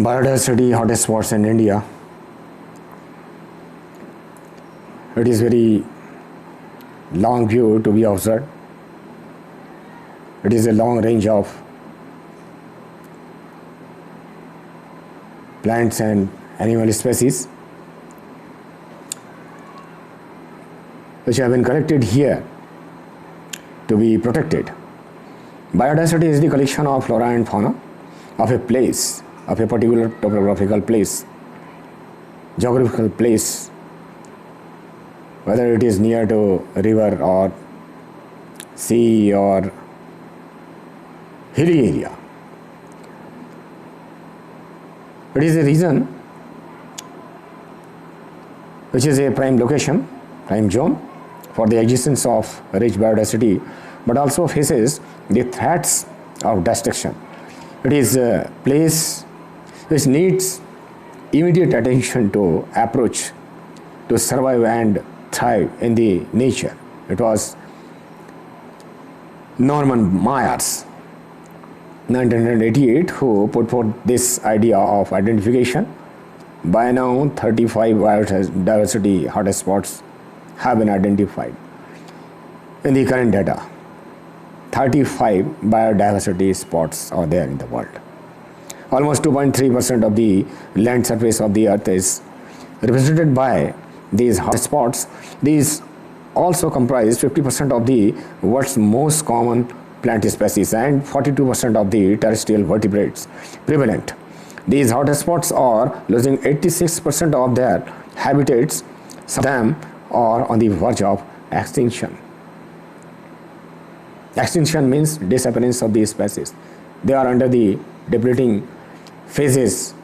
Biodiversity hotspots in India. It is very long view to be observed. It is a long range of plants and animal species which have been collected here to be protected. Biodiversity is the collection of flora and fauna of a place, of a particular topographical place, geographical place, whether it is near to a river or sea or hilly area. It is a region which is a prime location, prime zone for the existence of rich biodiversity, but also faces the threats of destruction. It is a place which needs immediate attention to approach to survive and thrive in the nature. It was Norman Myers, 1988, who put forth this idea of identification. By now, 35 biodiversity hotspots have been identified. In the current data, 35 biodiversity spots are there in the world. Almost 2.3% of the land surface of the earth is represented by these hotspots. These also comprise 50% of the world's most common plant species and 42% of the terrestrial vertebrates prevalent. These hotspots are losing 86% of their habitats. Some of them are on the verge of extinction. Extinction means disappearance of these species. They are under the depleting phases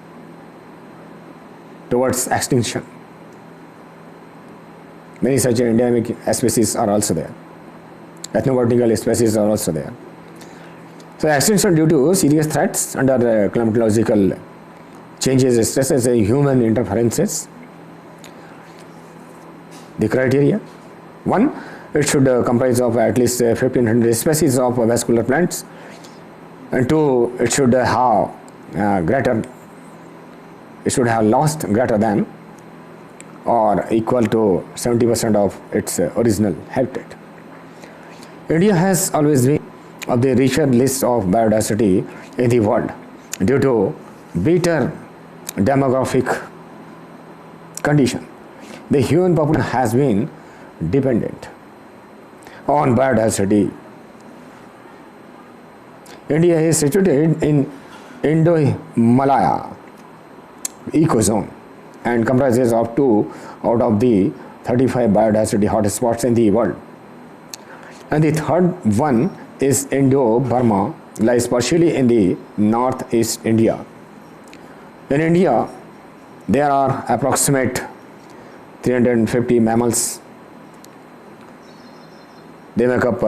towards extinction. Many such endemic species are also there. Ethnovertical species are also there. So extinction due to serious threats under climatological changes, stresses, and human interferences. The criteria: 1, it should comprise of at least 1500 species of vascular plants, and 2, it should have lost greater than or equal to 70% of its original habitat. India has always been of the richer list of biodiversity in the world due to better demographic condition. The human population has been dependent on biodiversity. India is situated in Indo-Malaya ecozone and comprises of 2 out of the 35 biodiversity hotspots in the world. And the third one is Indo-Burma, lies partially in the northeast India. In India, there are approximate 350 mammals. They make up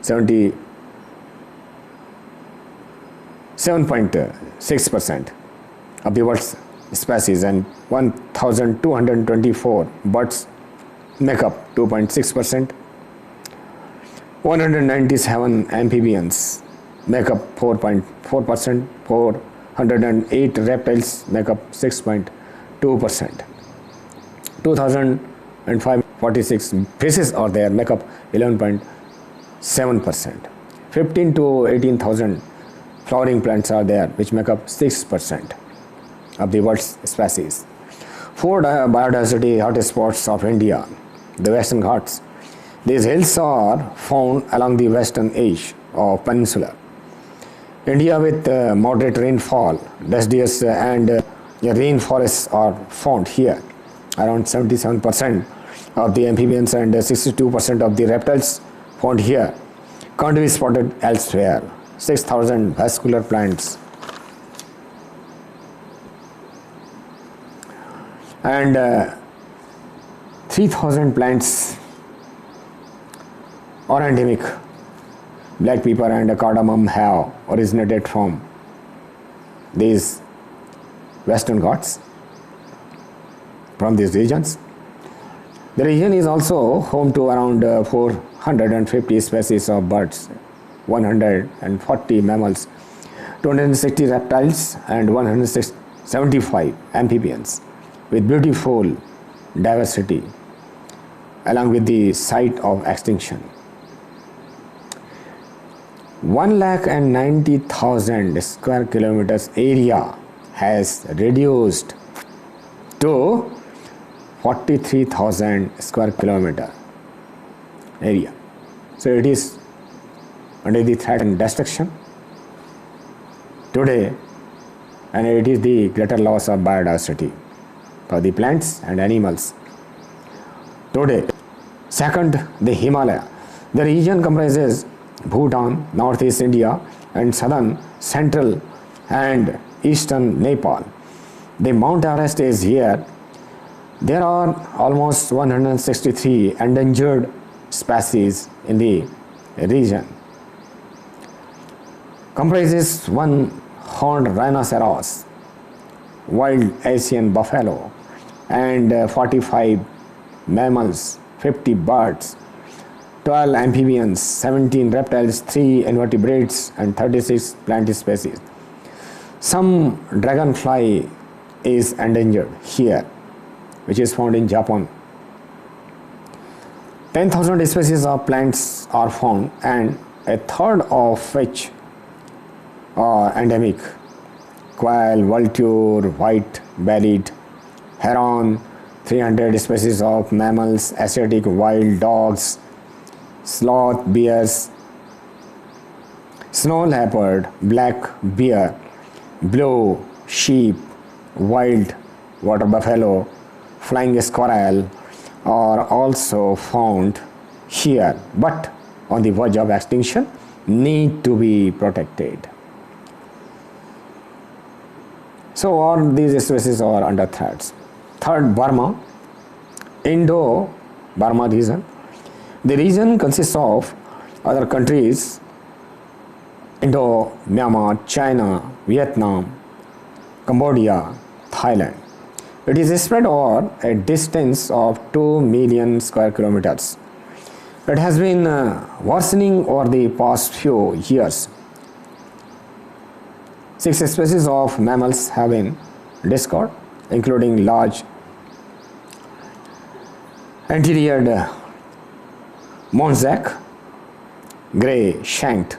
77.6% of the world's species, and 1,224 birds make up 2.6%. 197 amphibians make up 4.4%. 408 reptiles make up 6.2%. 2,546 fishes are there, make up 11.7%. 15 to 18,000 flowering plants are there, which make up 6% of the world's species. 4 biodiversity hotspots of India: the Western Ghats. These hills are found along the western edge of peninsula. India with moderate rainfall, deciduous and rainforests are found here. Around 77% of the amphibians and 62% of the reptiles found here can't be spotted elsewhere. 6,000 vascular plants and 3,000 plants are endemic. Black pepper and cardamom have originated from these Western Ghats, from these regions. The region is also home to around 450 species of birds, 140 mammals, 260 reptiles, and 160 75 amphibians with beautiful diversity along with the site of extinction. 1,90,000 square kilometers area has reduced to 43,000 square kilometer area. So it is under the threat and destruction today, and it is the greater loss of biodiversity for the plants and animals today. Second, the Himalaya. The region comprises Bhutan, northeast India, and southern, central, and eastern Nepal. The Mount Everest is here. There are almost 163 endangered species in the region. Comprises one horned rhinoceros, wild Asian buffalo, and 45 mammals, 50 birds, 12 amphibians, 17 reptiles, 3 invertebrates, and 36 plant species. Some dragonfly is endangered here, which is found in Japan. 10,000 species of plants are found, and a third of which are endemic. Quail, vulture, white-bellied heron, 300 species of mammals, Asiatic wild dogs, sloth, bears, snow leopard, black bear, blue sheep, wild water buffalo, flying squirrel are also found here, but on the verge of extinction, need to be protected. So all these species are under threats. Third, Burma, Indo-Burma region. The region consists of other countries, Indo, Myanmar, China, Vietnam, Cambodia, Thailand. It is spread over a distance of 2 million square kilometers. It has been worsening over the past few years. 6 species of mammals have been discovered, including large antelope, monzac, gray-shanked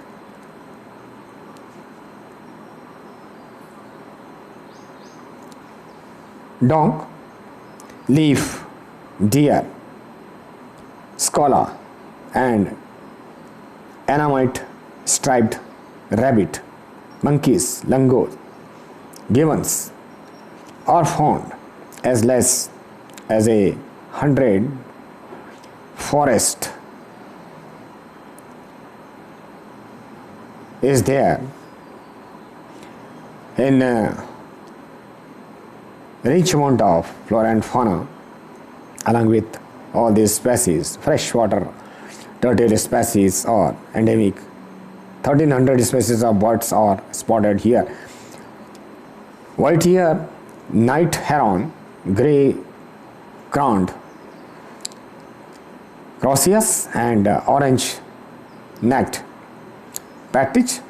donk, leaf deer, scola, and Annamite striped rabbit, monkeys, langurs, gibbons are found as less as 100 forest is there in rich amount of flora and fauna. Along with all these species, freshwater turtle species are endemic. 1,300 species of birds are spotted here. White-eared night heron, grey-crowned crossius, and orange-necked partridge.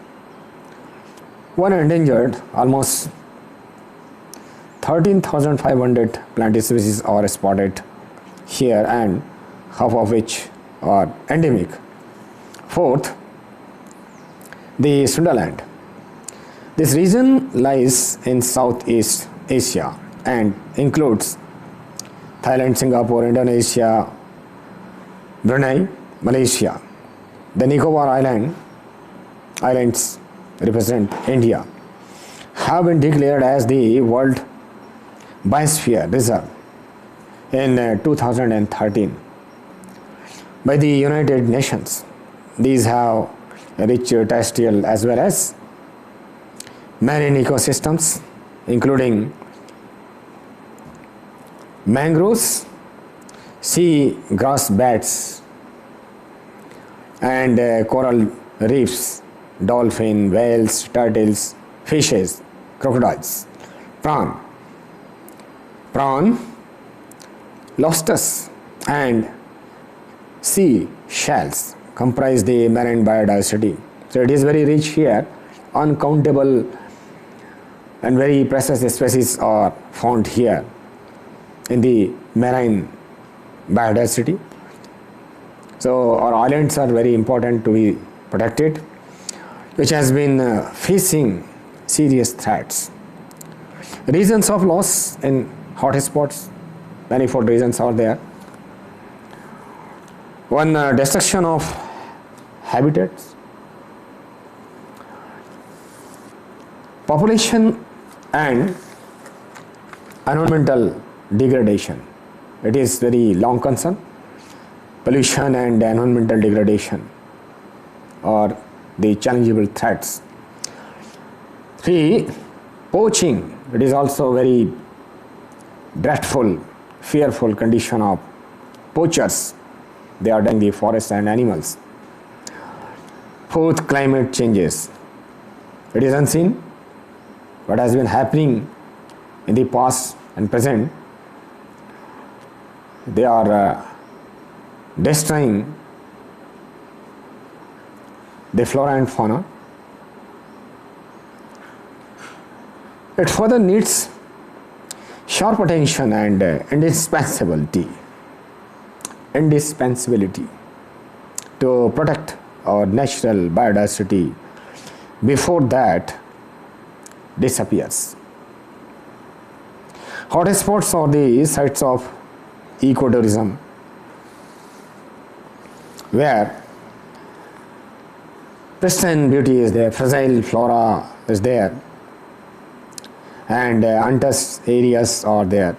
One endangered, almost 13,500 plant species are spotted here, and half of which are endemic. Fourth, the Sundaland. This region lies in Southeast Asia and includes Thailand, Singapore, Indonesia, Brunei, Malaysia. The Nicobar Islands represent India, have been declared as the World Biosphere Reserve in 2013 by the United Nations. These have rich terrestrial as well as marine ecosystems, including mangroves, sea grass beds, and coral reefs, dolphin, whales, turtles, fishes, crocodiles, prawn, lobsters, and sea shells comprise the marine biodiversity. So it is very rich here. Uncountable and very precious species are found here in the marine biodiversity. So our islands are very important to be protected, which has been facing serious threats. Reasons of loss in hotspots, manifold reasons are there. One, destruction of habitats, population and environmental degradation. It is very long concern. Pollution and environmental degradation are the challengeable threats. 3, poaching. It is also very dreadful, fearful condition of poachers. They are destroying the forest and animals. 4th, climate changes. It is unseen what has been happening in the past and present. They are destroying the flora and fauna. It further needs sharp attention and indispensability to protect our natural biodiversity before that disappears. Hotspots are the sites of ecotourism, where pristine beauty is there, fragile flora is there, and untouched areas are there.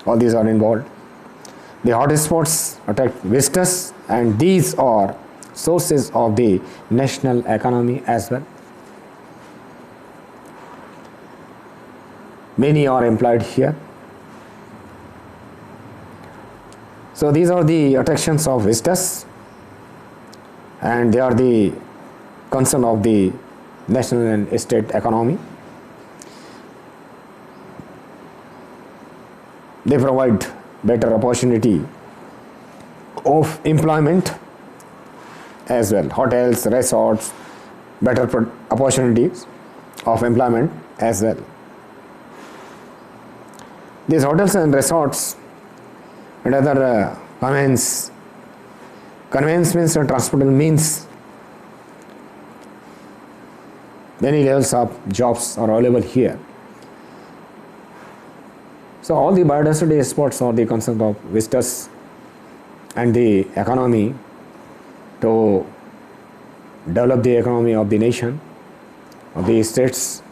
All these are involved. The hotspots attract visitors, and these are sources of the national economy as well. Many are employed here. So these are the attractions of visitors, and they are the concern of the national and state economy. They provide better opportunity of employment as well. Hotels, resorts, better opportunities of employment as well. These hotels and resorts and other conveyance means transportation means many levels of jobs are available here. So all the biodiversity spots are the concern of visitors and the economy to develop the economy of the nation, of the states.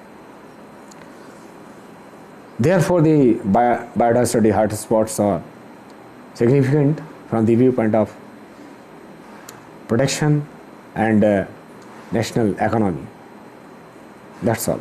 Therefore, the biodiversity hotspots are significant from the viewpoint of protection and national economy. That's all.